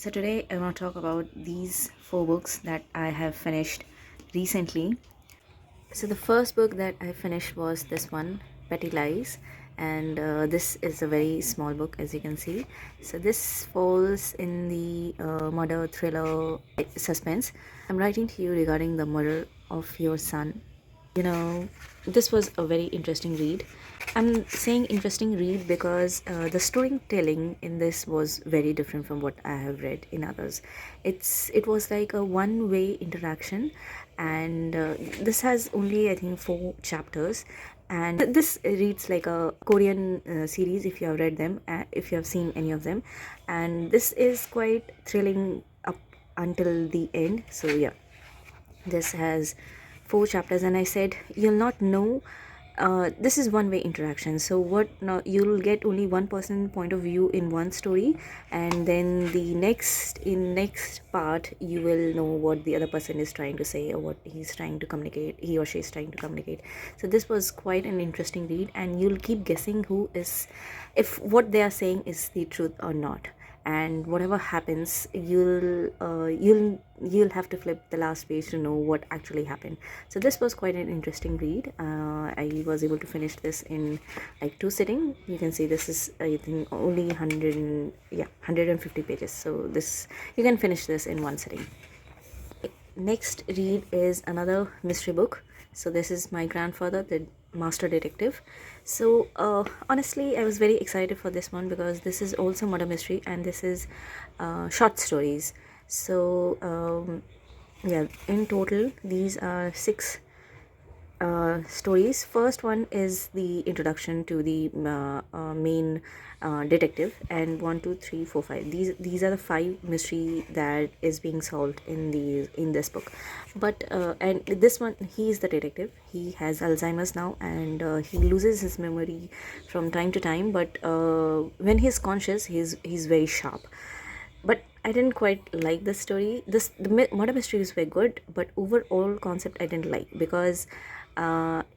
So today I want to talk about these four books that I have finished recently. So the first book that I finished was this one, Petty Lies, and this is a very small book, as you can see. So this falls in the murder thriller suspense. I'm writing to you regarding the murder of your son. you know this was a very interesting read. I'm saying interesting read because the storytelling in this was very different from what I have read in others. It was like a one-way interaction, and this has only, I think, four chapters, and this reads like a Korean series, if you have read them, if you have seen any of them, and this is quite thrilling up until the end. So yeah, this has four chapters, and I said you'll not know. This is one way interaction, so what now, you'll get only one person point of view in one story, and then the next part you will know what the other person is trying to say, or what he's trying to communicate, he or she is trying to communicate. So this was quite an interesting read, and you'll keep guessing who is, if what they are saying is the truth or not, and whatever happens, you'll have to flip the last page to know what actually happened. So this was quite an interesting read. I was able to finish this in like two sitting. You can see this is, I think, only 150 pages, so this, you can finish this in one sitting. Next read is another mystery book. So this is My Grandfather, the Master Detective. So honestly, I was very excited for this one because this is also murder mystery, and this is short stories. So yeah, in total these are six stories. First one is the introduction to the main detective, and 1, 2, 3, 4, 5. These are the five mystery that is being solved in this book. But and this one, he is the detective. He has Alzheimer's now, and he loses his memory from time to time. But when he's conscious, he's very sharp. But I didn't quite like the story. The murder mysteries were good, but overall concept I didn't like, because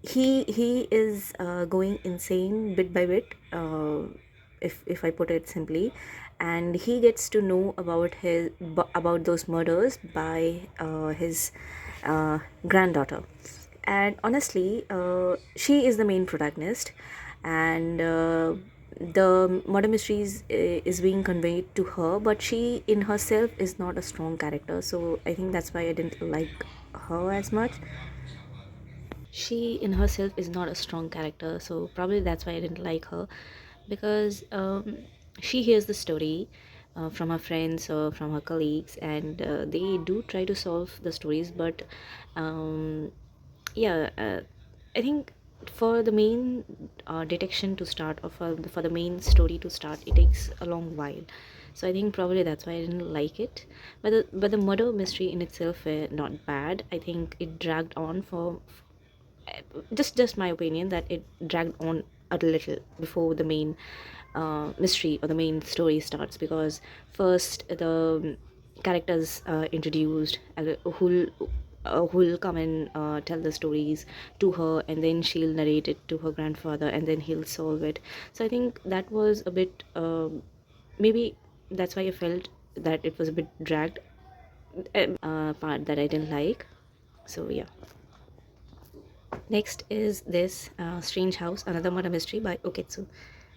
he is going insane bit by bit, if I put it simply, and he gets to know about those murders by his granddaughter. And honestly, she is the main protagonist, and the murder mysteries is being conveyed to her, but she in herself is not a strong character, so I think that's why I didn't like her as much. She in herself is not a strong character, so probably that's why I didn't like her, because she hears the story from her friends or from her colleagues, and they do try to solve the stories, but yeah, I think for the main detection to start, or for the main story to start, it takes a long while. So I think probably that's why I didn't like it. But the murder mystery in itself were not bad. I think it dragged on for, just my opinion, that it dragged on a little before the main mystery or the main story starts, because first the characters introduced, who'll come and tell the stories to her, and then she'll narrate it to her grandfather, and then he'll solve it. So I think that was a bit, maybe that's why I felt that it was a bit dragged, part that I didn't like. So yeah. Next is this Strange House, another murder mystery by Uketsu.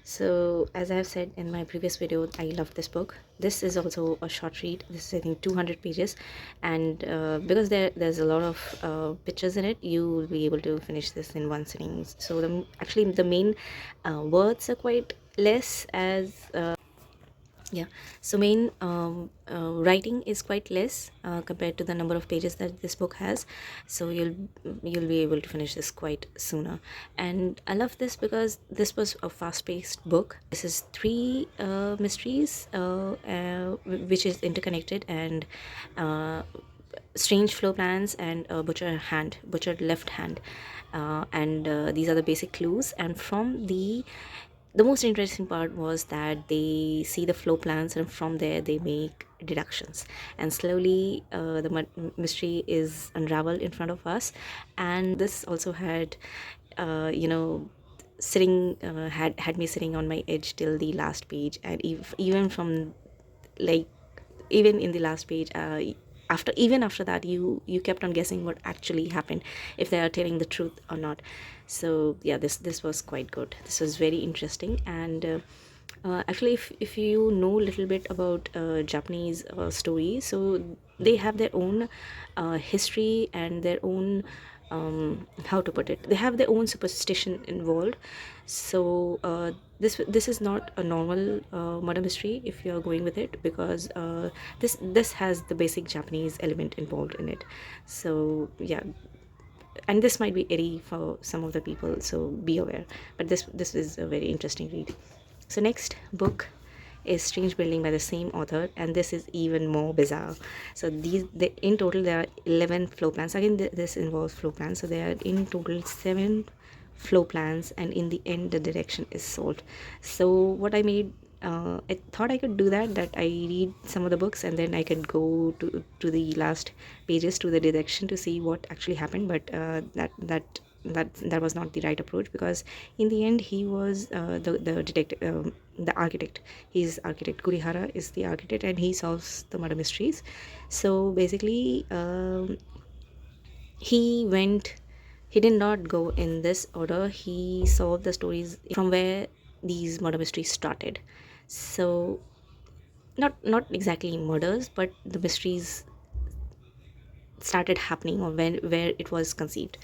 So as I have said in my previous video, I love this book. This is also a short read. This is, I think, 200 pages, and because there's a lot of pictures in it, you will be able to finish this in one sitting. So actually the main words are quite less, as yeah, so main writing is quite less compared to the number of pages that this book has, so you'll be able to finish this quite sooner. And I love this because this was a fast-paced book. This is three mysteries which is interconnected, and strange floor plans, and a butchered left hand, and these are the basic clues. And from the most interesting part was that they see the flow plans, and from there they make deductions, and slowly the mystery is unraveled in front of us. And this also had, you know, had me sitting on my edge till the last page, and even from, like, even in the last page, after that, you kept on guessing what actually happened, if they are telling the truth or not. So yeah, this was quite good. This was very interesting. And actually, if you know a little bit about Japanese stories, so they have their own history and their own, how to put it, they have their own superstition involved. So this is not a normal murder mystery if you're going with it, because this has the basic Japanese element involved in it. So yeah, and this might be airy for some of the people, so be aware. But this is a very interesting read. So next book is Strange Building by the same author, and this is even more bizarre. So in total there are 11 floor plans. Again, this involves floor plans. So there are in total 7 floor plans, and in the end the direction is solved. So what I made, I thought I could do that I read some of the books and then I could go to the last pages, to the direction, to see what actually happened. But that was not the right approach, because in the end he was the detective, the architect. He's architect. Kurihara is the architect, and he solves the murder mysteries. So basically, he did not go in this order. He solved the stories from where these murder mysteries started. So not exactly murders, but the mysteries started happening, or when where it was conceived.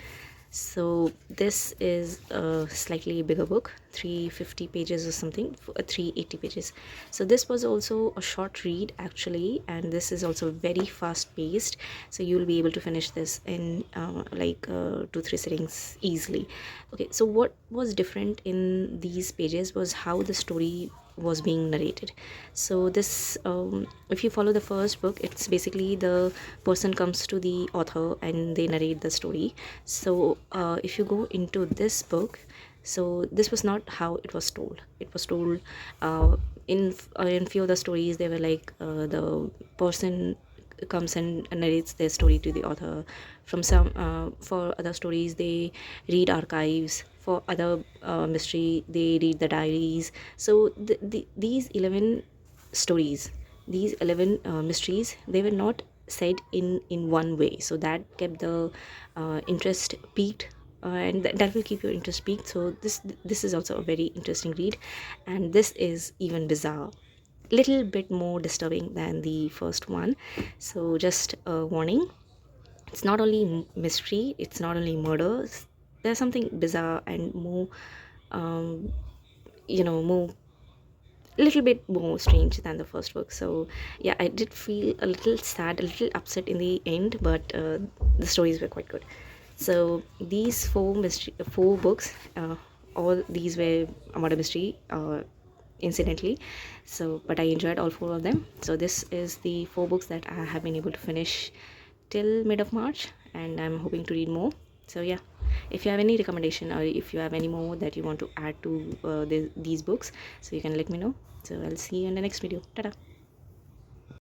So this is a slightly bigger book, 350 pages or something, 380 pages. So this was also a short read actually, and this is also very fast paced, so you'll be able to finish this in 2-3 sittings easily. Okay, so what was different in these pages was how the story was being narrated. So this, if you follow the first book, it's basically the person comes to the author and they narrate the story. So if you go into this book, so this was not how it was told. It was told, in few of the stories they were like, the person comes and narrates their story to the author. From some, for other stories they read archives. For other mystery they read the diaries. So these 11 stories, these 11 mysteries, they were not said in one way, so that kept the interest peaked, and that will keep your interest peaked. So this is also a very interesting read, and this is even bizarre, little bit more disturbing than the first one. So just a warning, it's not only mystery, it's not only murders, there's something bizarre and more, um, more, a little bit more strange than the first book. So yeah, I did feel a little sad, a little upset in the end, but the stories were quite good. So these four books, all these were a murder mystery, incidentally. So but I enjoyed all four of them. So this is the four books that I have been able to finish till mid of March, and I'm hoping to read more. So yeah, if you have any recommendation, or if you have any more that you want to add to these books, so you can let me know. So I'll see you in the next video. Ta-da.